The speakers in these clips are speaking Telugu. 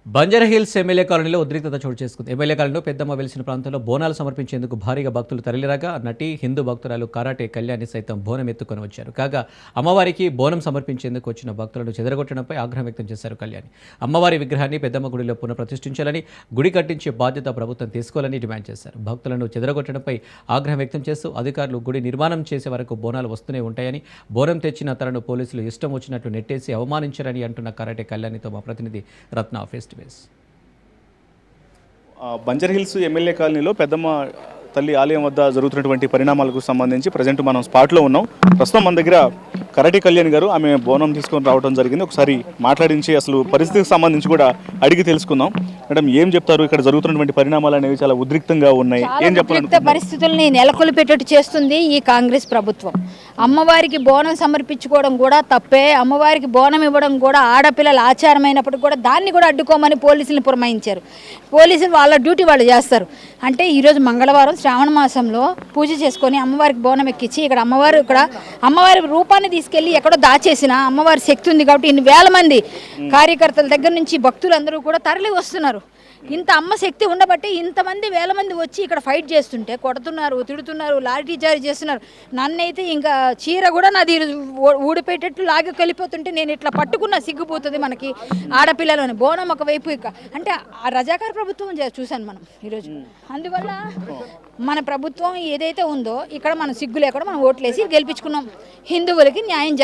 బంజారాహిల్స్ ఎమ్మెల్యే కాలనీలో ఉద్రిక్తత చోటు చేసుకుంది. ఎమ్మెల్యే కాలనీలో పెద్దమ్మ వెలిసిన ప్రాంతంలో బోనాలు సమర్పించేందుకు భారీగా భక్తులు తరలిరాగా నటి హిందూ భక్తురాలు కరాటే కళ్యాణి సైతం బోనం ఎత్తుకొని వచ్చారు. కాగా అమ్మవారికి బోనం సమర్పించేందుకు వచ్చిన భక్తులను చెదరగొట్టడంపై ఆగ్రహం వ్యక్తం చేశారు కళ్యాణి. అమ్మవారి విగ్రహాన్ని పెద్దమ్మ గుడిలో పునఃప్రతిష్ఠించాలని, గుడి కట్టించే బాధ్యత ప్రభుత్వం తీసుకోవాలని డిమాండ్ చేశారు. భక్తులను చెదరగొట్టడంపై ఆగ్రహం వ్యక్తం చేస్తూ అధికారులు గుడి నిర్మాణం చేసే వరకు బోనాలు వస్తూనే ఉంటాయని, బోనం తెచ్చిన తనను పోలీసులు ఇష్టం వచ్చినట్లు నెట్టేసి అవమానించారని అంటున్న కరాటే కళ్యాణితో మా ప్రతినిధి Ratna face to face. Banjara Hills MLA కాలనీలో పెద్దమ్మ తల్లి ఆలయం వద్ద జరుగుతున్నటువంటి పరిణామాలకు సంబంధించి ప్రజెంట్ మనం స్పాట్లో ఉన్నాం. ప్రస్తుతం మన దగ్గర కరాటే కళ్యాణ్ గారు, ఆమె బోనం తీసుకొని రావడం జరిగింది. ఒకసారి మాట్లాడించి అసలు పరిస్థితికి సంబంధించి కూడా అడిగి తెలుసుకుందాం. మేడం, ఏం చెప్తారు? ఇక్కడ జరుగుతున్నటువంటి పరిణామాలు అనేవి చాలా ఉద్రిక్తంగా ఉన్నాయి. ఏం చెప్పాలి? పరిస్థితుల్ని నెలకొల్పేటట్టు చేస్తుంది ఈ కాంగ్రెస్ ప్రభుత్వం. అమ్మవారికి బోనం సమర్పించుకోవడం కూడా తప్పే. అమ్మవారికి బోనం ఇవ్వడం కూడా ఆడపిల్లల ఆచారమైనప్పటికీ కూడా దాన్ని కూడా అడ్డుకోమని పోలీసులను పురమాయించారు. పోలీసులు వాళ్ళ డ్యూటీ వాళ్ళు చేస్తారు. అంటే ఈరోజు మంగళవారం శ్రావణ మాసంలో పూజ చేసుకొని అమ్మవారికి బోనం ఎక్కించి ఇక్కడ అమ్మవారి రూపాన్ని తీసుకెళ్లి ఎక్కడో దాచేసిన అమ్మవారి శక్తి ఉంది కాబట్టి ఇన్ని వేల మంది కార్యకర్తల దగ్గర నుంచి భక్తులందరూ కూడా తరలి వస్తున్నారు. ఇంత అమ్మ శక్తి ఉండబట్టి ఇంతమంది వేల మంది వచ్చి ఇక్కడ ఫైట్ చేస్తుంటే కొడుతున్నారు, తిడుతున్నారు, లాఠీ చార్జీ చేస్తున్నారు. నన్నైతే ఇంకా చీర కూడా నాది ఊడిపోయేటట్లు లాగి కలిపోతుంటే నేను ఇట్లా పట్టుకున్న సిగ్గుపోతుంది మనకి ఆడపిల్లలోని బోనం ఒకవైపు. అంటే ఆ రజాకార ప్రభుత్వం చూశాను మనం ఈరోజు. అందువల్ల మన ప్రభుత్వం ఏదైతే ఉందో ఇక్కడ మనం సిగ్గు లేకుండా మనం ఓట్లేసి గెలిపించుకున్నాం. హిందువులకి న్యాయం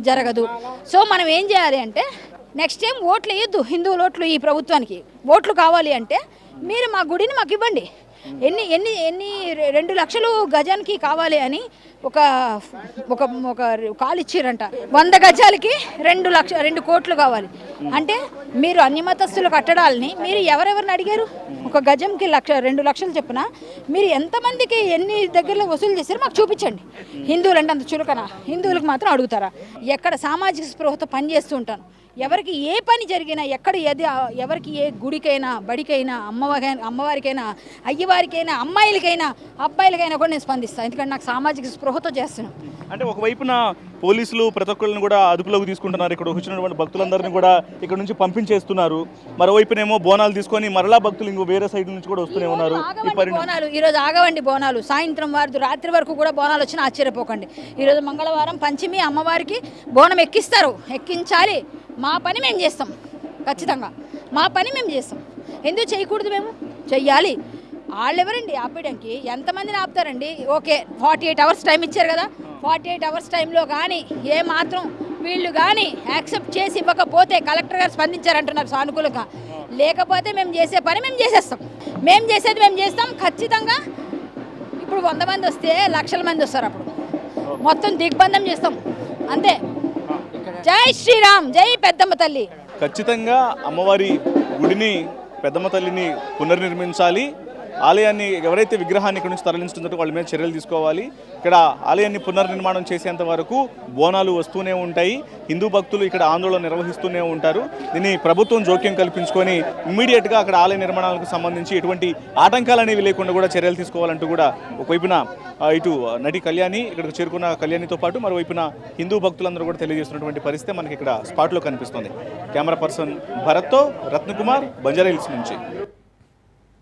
జరగదు. సో మనం ఏం చేయాలి అంటే నెక్స్ట్ టైం ఓట్లు వేయొద్దు. హిందువుల ఓట్లు ఈ ప్రభుత్వానికి ఓట్లు కావాలి అంటే మీరు మా గుడిని మాకు ఇవ్వండి. ఎన్ని 2 లక్షలు గజానికి కావాలి అని ఒక కాల్ ఇచ్చిరంట. 100 గజాలకి 2 కోట్లు కావాలి అంటే మీరు అన్ని మతస్థుల కట్టడాలని మీరు ఎవరెవరిని అడిగారు? ఒక గజంకి 2 లక్షలు చెప్పిన మీరు ఎంతమందికి ఎన్ని దగ్గరలో వసూలు చేశారు మాకు చూపించండి. హిందువులు అంటే అంత చులకన? హిందువులకు మాత్రం అడుగుతారా? ఎక్కడ సామాజిక స్పృహతో పనిచేస్తూ ఉంటాను. ఎవరికి ఏ పని జరిగినా ఎవరికి ఏ గుడికైనా బడికైనా అమ్మవారికైనా అయ్యవారికైనా అమ్మాయిలకైనా అబ్బాయిలకైనా కూడా నేను స్పందిస్తాను. ఎందుకంటే నాకు సామాజిక స్పృహతో చేస్తున్నాను. అంటే ఒకవైపున పోలీసులు ప్రతి ఒక్కరిని కూడా అదుపులోకి తీసుకుంటున్నారు. ఇక్కడ వచ్చినటువంటి భక్తులందరినీ కూడా ఇక్కడ నుంచి పంపించేస్తున్నారు. మరోవైపునేమో బోనాలు తీసుకొని మరలా భక్తులు ఇంకో వేరే సైడ్ నుంచి కూడా వస్తూనే ఉన్నారు. ఈరోజు ఆగవండి బోనాలు. సాయంత్రం రాత్రి వరకు కూడా బోనాలు వచ్చినా ఆశ్చర్యపోకండి. ఈరోజు మంగళవారం పంచమి, అమ్మవారికి బోనం ఎక్కించాలి. మా పని మేము చేస్తాం. ఖచ్చితంగా మా పని మేము చేస్తాం. ఎందుకు చేయకూడదు? మేము చెయ్యాలి. వాళ్ళు ఎవరండి ఆపేయడానికి? ఎంతమందిని ఆపుతారండి? ఓకే, 48 అవర్స్ టైం ఇచ్చారు కదా. 48 అవర్స్ టైంలో కానీ ఏ మాత్రం వీళ్ళు కానీ యాక్సెప్ట్ చేసి ఇవ్వకపోతే కలెక్టర్ గారు స్పందించారంటున్నారు సానుకూలంగా. లేకపోతే మేము చేసే పని మేము చేసేస్తాం. మేము చేసేది మేము చేస్తాం. ఖచ్చితంగా ఇప్పుడు 100 మంది వస్తే లక్షల మంది వస్తారు. అప్పుడు మొత్తం దిగ్బంధం చేస్తాం. అంతే. జై శ్రీరామ్, జై పెద్దమ్మ తల్లి. ఖచ్చితంగా అమ్మవారి గుడిని, పెద్దమ్మ తల్లిని పునర్నిర్మించాలి. ఆలయాన్ని ఎవరైతే విగ్రహాన్ని ఇక్కడ నుంచి తరలించుతుందో వాళ్ళ మీద చర్యలు తీసుకోవాలి. ఇక్కడ ఆలయాన్ని పునర్నిర్మాణం చేసేంత వరకు బోనాలు వస్తూనే ఉంటాయి. హిందూ భక్తులు ఇక్కడ ఆందోళన నిర్వహిస్తూనే ఉంటారు. దీన్ని ప్రభుత్వం జోక్యం కల్పించుకొని ఇమ్మీడియట్గా అక్కడ ఆలయ నిర్మాణాలకు సంబంధించి ఎటువంటి ఆటంకాలు అనేవి లేకుండా కూడా చర్యలు తీసుకోవాలంటూ కూడా ఒకవైపున ఇటు నటి కళ్యాణి, ఇక్కడికి చేరుకున్న కళ్యాణితో పాటు మరోవైపున హిందూ భక్తులందరూ కూడా తెలియజేస్తున్నటువంటి పరిస్థితి మనకి ఇక్కడ స్పాట్లో కనిపిస్తుంది. కెమెరా పర్సన్ భరత్తో రత్నకుమార్, బంజారాహిల్స్ నుంచి.